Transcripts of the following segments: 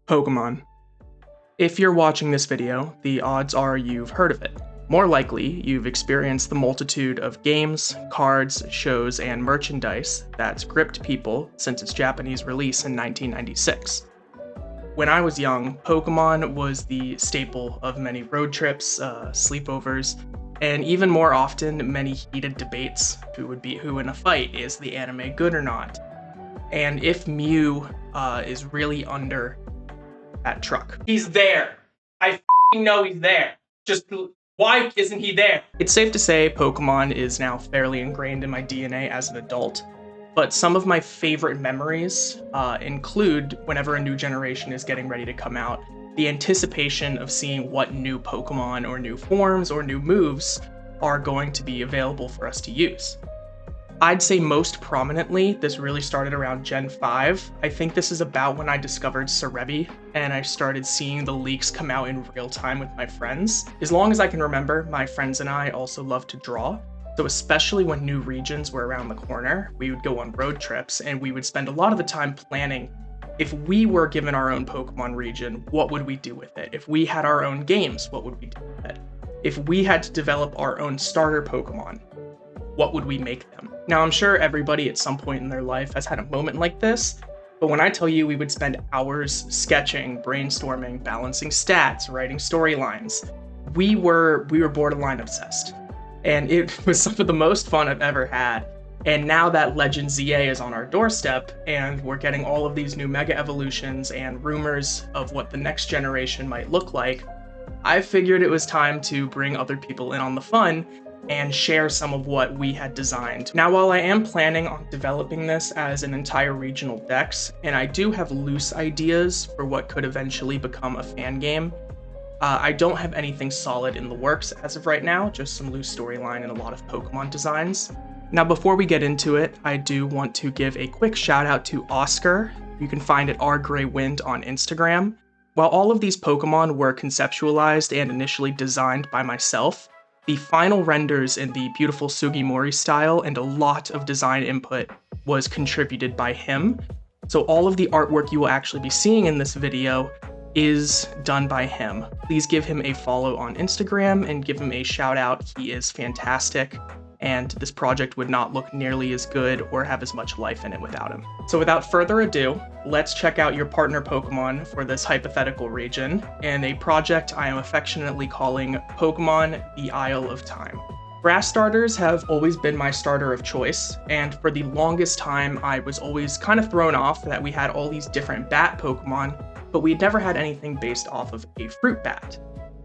Pokémon. If you're watching this video, the odds are you've heard of it. More likely, you've experienced the multitude of games, cards, shows, and merchandise that's gripped people since its Japanese release in 1996. When I was young, Pokémon was the staple of many road trips, sleepovers, and even more often, many heated debates who would beat who in a fight. Is the anime good or not? And if Mew is really under that truck. He's there. I know he's there. Just why isn't he there? It's safe to say Pokemon is now fairly ingrained in my DNA as an adult, but some of my favorite memories include whenever a new generation is getting ready to come out, the anticipation of seeing what new Pokemon or new forms or new moves are going to be available for us to use. I'd say most prominently, this really started around Gen 5. I think this is about when I discovered Cerebi, and I started seeing the leaks come out in real time with my friends. As long as I can remember, my friends and I also love to draw, so especially when new regions were around the corner, we would go on road trips, and we would spend a lot of the time planning, if we were given our own Pokemon region, what would we do with it? If we had our own games, what would we do with it? If we had to develop our own starter Pokemon, what would we make them? Now, I'm sure everybody at some point in their life has had a moment like this, but when I tell you we would spend hours sketching, brainstorming, balancing stats, writing storylines, we were borderline obsessed. And it was some of the most fun I've ever had. And now that Legend ZA is on our doorstep, and we're getting all of these new Mega Evolutions and rumors of what the next generation might look like, I figured it was time to bring other people in on the fun and share some of what we had designed. Now, while I am planning on developing this as an entire regional dex, and I do have loose ideas for what could eventually become a fan game, I don't have anything solid in the works as of right now, just some loose storyline and a lot of Pokemon designs. Now, before we get into it, I do want to give a quick shout out to Oscar. You can find it rgraywind on Instagram. While all of these Pokemon were conceptualized and initially designed by myself, the final renders in the beautiful Sugimori style and a lot of design input was contributed by him. So all of the artwork you will actually be seeing in this video is done by him. Please give him a follow on Instagram and give him a shout out. He is fantastic, and this project would not look nearly as good or have as much life in it without him. So without further ado, let's check out your partner Pokemon for this hypothetical region, and a project I am affectionately calling Pokemon the Isle of Time. Grass starters have always been my starter of choice, and for the longest time I was always kind of thrown off that we had all these different bat Pokemon, but we'd never had anything based off of a fruit bat.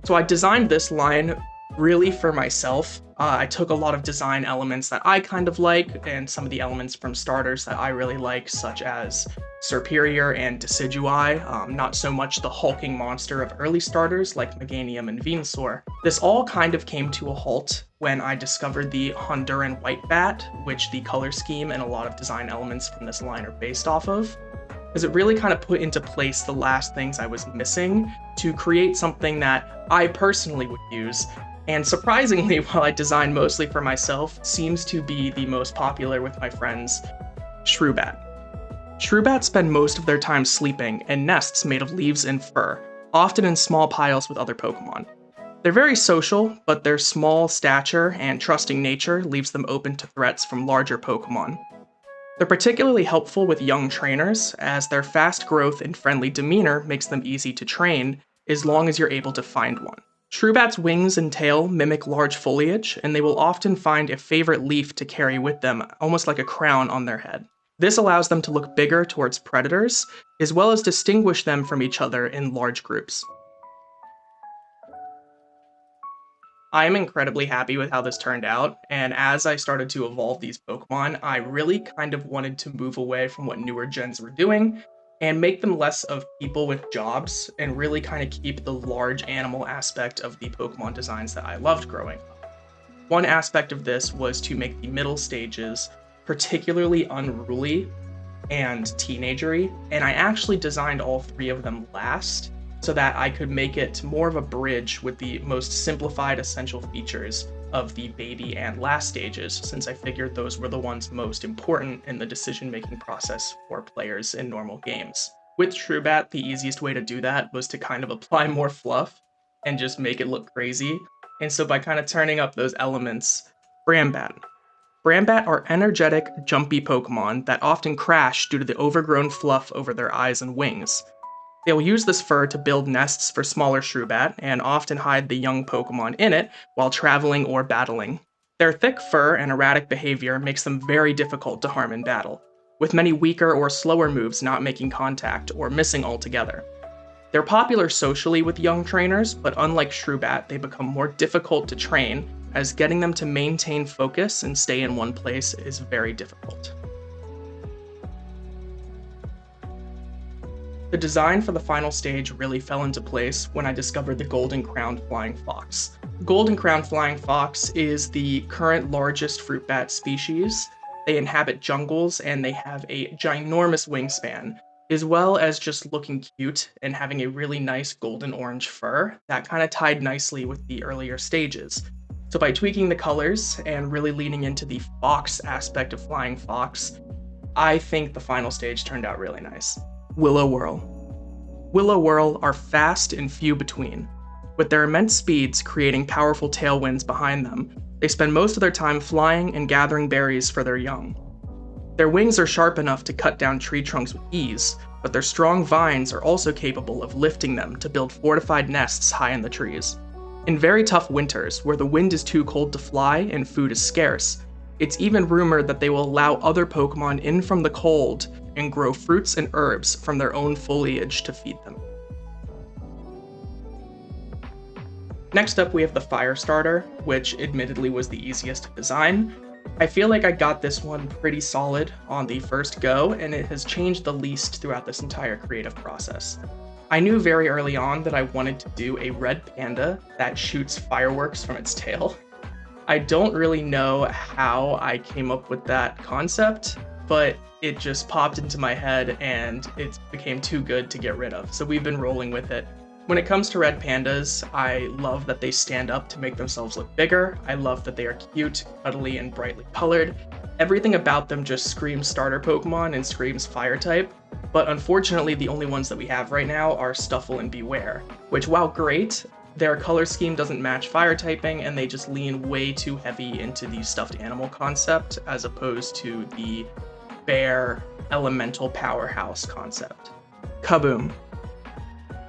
So I designed this line really for myself. I took a lot of design elements that I kind of like, and some of the elements from starters that I really like, such as Serperior and Decidueye, not so much the hulking monster of early starters like Meganium and Venusaur. This all kind of came to a halt when I discovered the Honduran White Bat, which the color scheme and a lot of design elements from this line are based off of, because it really kind of put into place the last things I was missing to create something that I personally would use. And surprisingly, while I design mostly for myself, seems to be the most popular with my friends, Shrew-Bat. Shrew-Bats spend most of their time sleeping in nests made of leaves and fur, often in small piles with other Pokemon. They're very social, but their small stature and trusting nature leaves them open to threats from larger Pokemon. They're particularly helpful with young trainers, as their fast growth and friendly demeanor makes them easy to train, as long as you're able to find one. Shrew-Bats' wings and tail mimic large foliage, and they will often find a favorite leaf to carry with them, almost like a crown on their head. This allows them to look bigger towards predators, as well as distinguish them from each other in large groups. I am incredibly happy with how this turned out, and as I started to evolve these Pokemon, I really kind of wanted to move away from what newer gens were doing, and make them less of people with jobs, and really kind of keep the large animal aspect of the Pokemon designs that I loved growing up. One aspect of this was to make the middle stages particularly unruly and teenagery, and I actually designed all three of them last, so that I could make it more of a bridge with the most simplified essential features of the baby and last stages, since I figured those were the ones most important in the decision-making process for players in normal games. With Shrubat, the easiest way to do that was to kind of apply more fluff and just make it look crazy. And so by kind of turning up those elements, Brambat. Brambat are energetic, jumpy Pokemon that often crash due to the overgrown fluff over their eyes and wings. They'll use this fur to build nests for smaller Shrubat and often hide the young Pokemon in it while traveling or battling. Their thick fur and erratic behavior makes them very difficult to harm in battle, with many weaker or slower moves not making contact or missing altogether. They're popular socially with young trainers, but unlike Shrubat, they become more difficult to train, as getting them to maintain focus and stay in one place is very difficult. The design for the final stage really fell into place when I discovered the Golden Crowned Flying Fox. Golden Crowned Flying Fox is the current largest fruit bat species. They inhabit jungles and they have a ginormous wingspan, as well as just looking cute and having a really nice golden orange fur that kind of tied nicely with the earlier stages. So by tweaking the colors and really leaning into the fox aspect of Flying Fox, I think the final stage turned out really nice. Will-O-Whirl. Will-O-Whirl are fast and few between. With their immense speeds creating powerful tailwinds behind them, they spend most of their time flying and gathering berries for their young. Their wings are sharp enough to cut down tree trunks with ease, but their strong vines are also capable of lifting them to build fortified nests high in the trees. In very tough winters, where the wind is too cold to fly and food is scarce, it's even rumored that they will allow other Pokemon in from the cold and grow fruits and herbs from their own foliage to feed them. Next up, we have the Fire Starter, which admittedly was the easiest to design. I feel like I got this one pretty solid on the first go, and it has changed the least throughout this entire creative process. I knew very early on that I wanted to do a red panda that shoots fireworks from its tail. I don't really know how I came up with that concept, but it just popped into my head and it became too good to get rid of, so we've been rolling with it. When it comes to red pandas, I love that they stand up to make themselves look bigger. I love that they are cute, cuddly, and brightly colored. Everything about them just screams starter Pokemon and screams fire type, but unfortunately the only ones that we have right now are Stuffle and Beware, which while great, their color scheme doesn't match fire typing and they just lean way too heavy into the stuffed animal concept as opposed to the bear elemental powerhouse concept. Kaboom.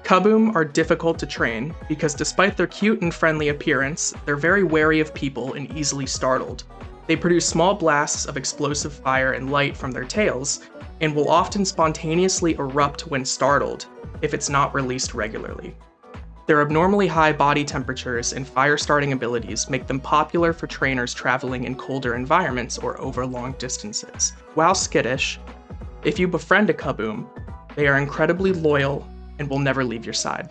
Kaboom are difficult to train because despite their cute and friendly appearance, they're very wary of people and easily startled. They produce small blasts of explosive fire and light from their tails, and will often spontaneously erupt when startled if it's not released regularly. Their abnormally high body temperatures and fire-starting abilities make them popular for trainers traveling in colder environments or over long distances. While skittish, if you befriend a Kaboom, they are incredibly loyal and will never leave your side.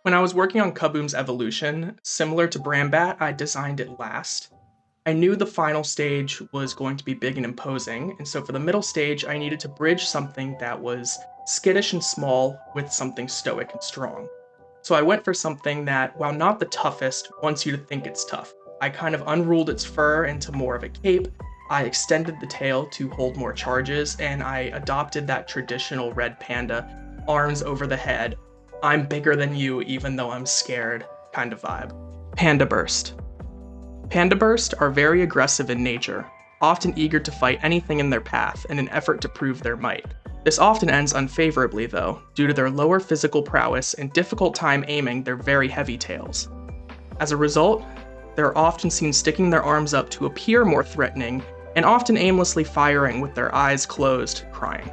When I was working on Kaboom's evolution, similar to Brambat, I designed it last. I knew the final stage was going to be big and imposing, and so for the middle stage, I needed to bridge something that was skittish and small with something stoic and strong. So I went for something that, while not the toughest, wants you to think it's tough. I kind of unrolled its fur into more of a cape, I extended the tail to hold more charges, and I adopted that traditional red panda, arms over the head, I'm bigger than you even though I'm scared kind of vibe. Panda Burst. Panda Burst are very aggressive in nature, often eager to fight anything in their path in an effort to prove their might. This often ends unfavorably though, due to their lower physical prowess and difficult time aiming their very heavy tails. As a result, they're often seen sticking their arms up to appear more threatening and often aimlessly firing with their eyes closed, crying.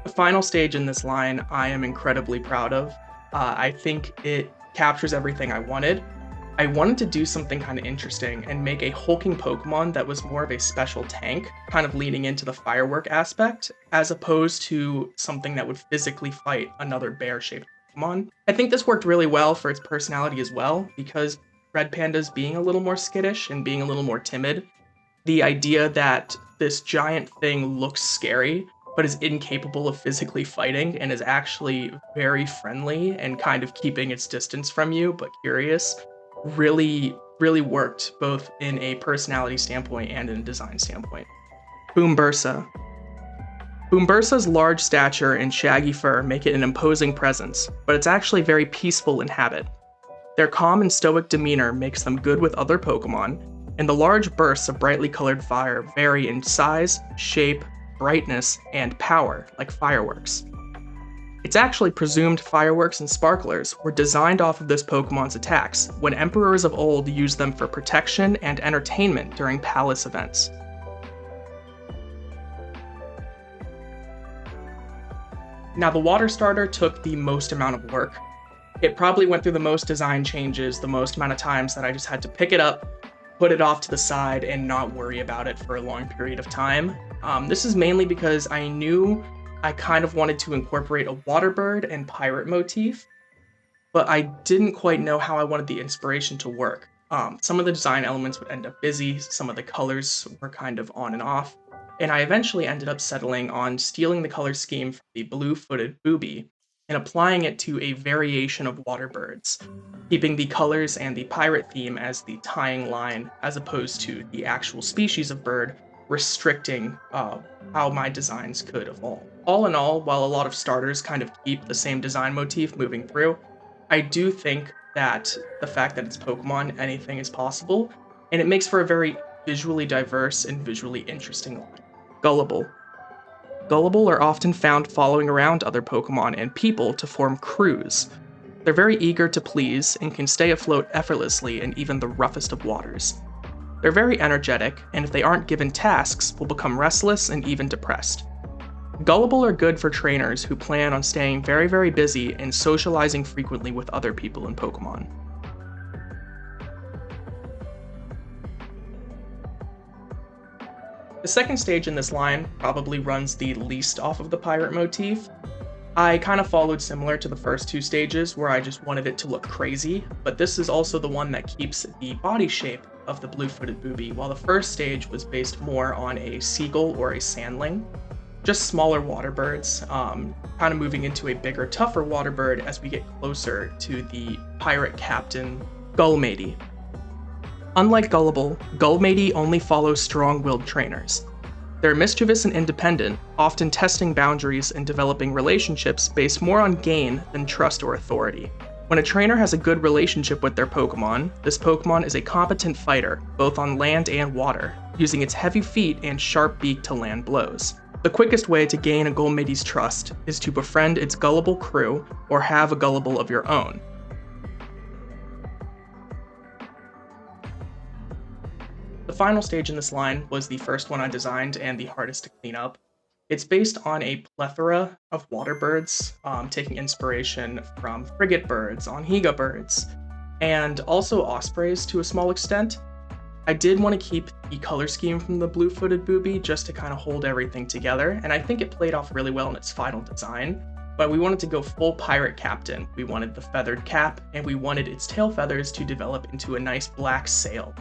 The final stage in this line I am incredibly proud of. I think it captures everything I wanted. I wanted to do something kind of interesting and make a hulking Pokemon that was more of a special tank, kind of leaning into the firework aspect, as opposed to something that would physically fight another bear-shaped Pokemon. I think this worked really well for its personality as well, because Red Panda's being a little more skittish and being a little more timid. The idea that this giant thing looks scary, but is incapable of physically fighting and is actually very friendly and kind of keeping its distance from you, but curious, really really worked both in a personality standpoint and in a design standpoint. Boombursa. Boombursa's large stature and shaggy fur make it an imposing presence, but it's actually very peaceful in habit. Their calm and stoic demeanor makes them good with other Pokémon, and the large bursts of brightly colored fire vary in size, shape, brightness, and power, like fireworks. It's actually presumed fireworks and sparklers were designed off of this Pokémon's attacks, when emperors of old used them for protection and entertainment during palace events. Now, the water starter took the most amount of work. It probably went through the most design changes, the most amount of times that I just had to pick it up, put it off to the side, and not worry about it for a long period of time. This is mainly because I knew I kind of wanted to incorporate a water bird and pirate motif, but I didn't quite know how I wanted the inspiration to work. Some of the design elements would end up busy, some of the colors were kind of on and off, and I eventually ended up settling on stealing the color scheme from the blue-footed booby and applying it to a variation of water birds, keeping the colors and the pirate theme as the tying line as opposed to the actual species of bird, restricting how my designs could evolve. All in all, while a lot of starters kind of keep the same design motif moving through, I do think that the fact that it's Pokemon, anything is possible, and it makes for a very visually diverse and visually interesting line. Gullible. Gullible are often found following around other Pokemon and people to form crews. They're very eager to please and can stay afloat effortlessly in even the roughest of waters. They're very energetic, and if they aren't given tasks, will become restless and even depressed. Gullible are good for trainers who plan on staying very, very busy and socializing frequently with other people in Pokemon. The second stage in this line probably runs the least off of the pirate motif. I kind of followed similar to the first two stages where I just wanted it to look crazy, but this is also the one that keeps the body shape of the blue-footed booby, while the first stage was based more on a seagull or a sandling. Just smaller water birds, kind of moving into a bigger, tougher water bird as we get closer to the pirate captain, Gullmatey. Unlike Gullible, Gullmatey only follows strong-willed trainers. They're mischievous and independent, often testing boundaries and developing relationships based more on gain than trust or authority. When a trainer has a good relationship with their Pokemon, this Pokemon is a competent fighter, both on land and water, using its heavy feet and sharp beak to land blows. The quickest way to gain a Gullmatey's trust is to befriend its Gullible crew or have a Gullible of your own. The final stage in this line was the first one I designed and the hardest to clean up. It's based on a plethora of water birds, taking inspiration from frigate birds, Onhiga birds, and also ospreys to a small extent. I did want to keep the color scheme from the blue-footed booby just to kind of hold everything together, and I think it played off really well in its final design, but we wanted to go full pirate captain. We wanted the feathered cap, and we wanted its tail feathers to develop into a nice black sail,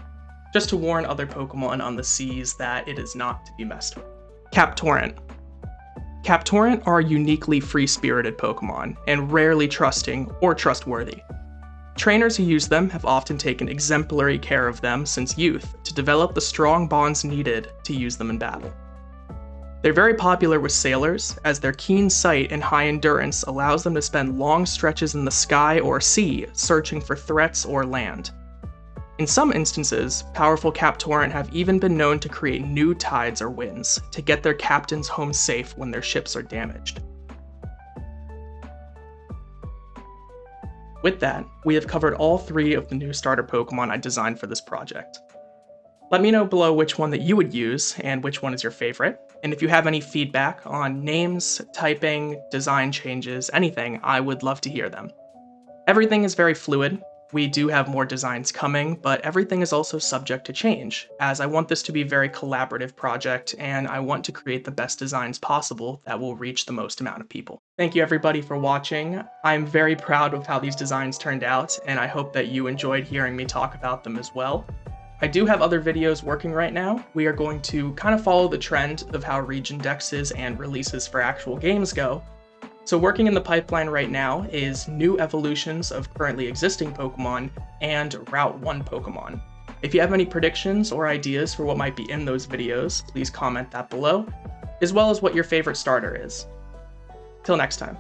just to warn other Pokemon on the seas that it is not to be messed with. Captorant. Captorant are uniquely free-spirited Pokemon, and rarely trusting or trustworthy. Trainers who use them have often taken exemplary care of them since youth to develop the strong bonds needed to use them in battle. They're very popular with sailors, as their keen sight and high endurance allows them to spend long stretches in the sky or sea searching for threats or land. In some instances, powerful Captorant have even been known to create new tides or winds to get their captains home safe when their ships are damaged. With that, we have covered all three of the new starter Pokemon I designed for this project. Let me know below which one that you would use and which one is your favorite, and if you have any feedback on names, typing, design changes, anything, I would love to hear them. Everything is very fluid. We do have more designs coming, but everything is also subject to change, as I want this to be a very collaborative project, and I want to create the best designs possible that will reach the most amount of people. Thank you everybody for watching. I'm very proud of how these designs turned out, and I hope that you enjoyed hearing me talk about them as well. I do have other videos working right now. We are going to kind of follow the trend of how region dexes and releases for actual games go. So working in the pipeline right now is new evolutions of currently existing Pokemon and Route 1 Pokemon. If you have any predictions or ideas for what might be in those videos, please comment that below, as well as what your favorite starter is. Till next time.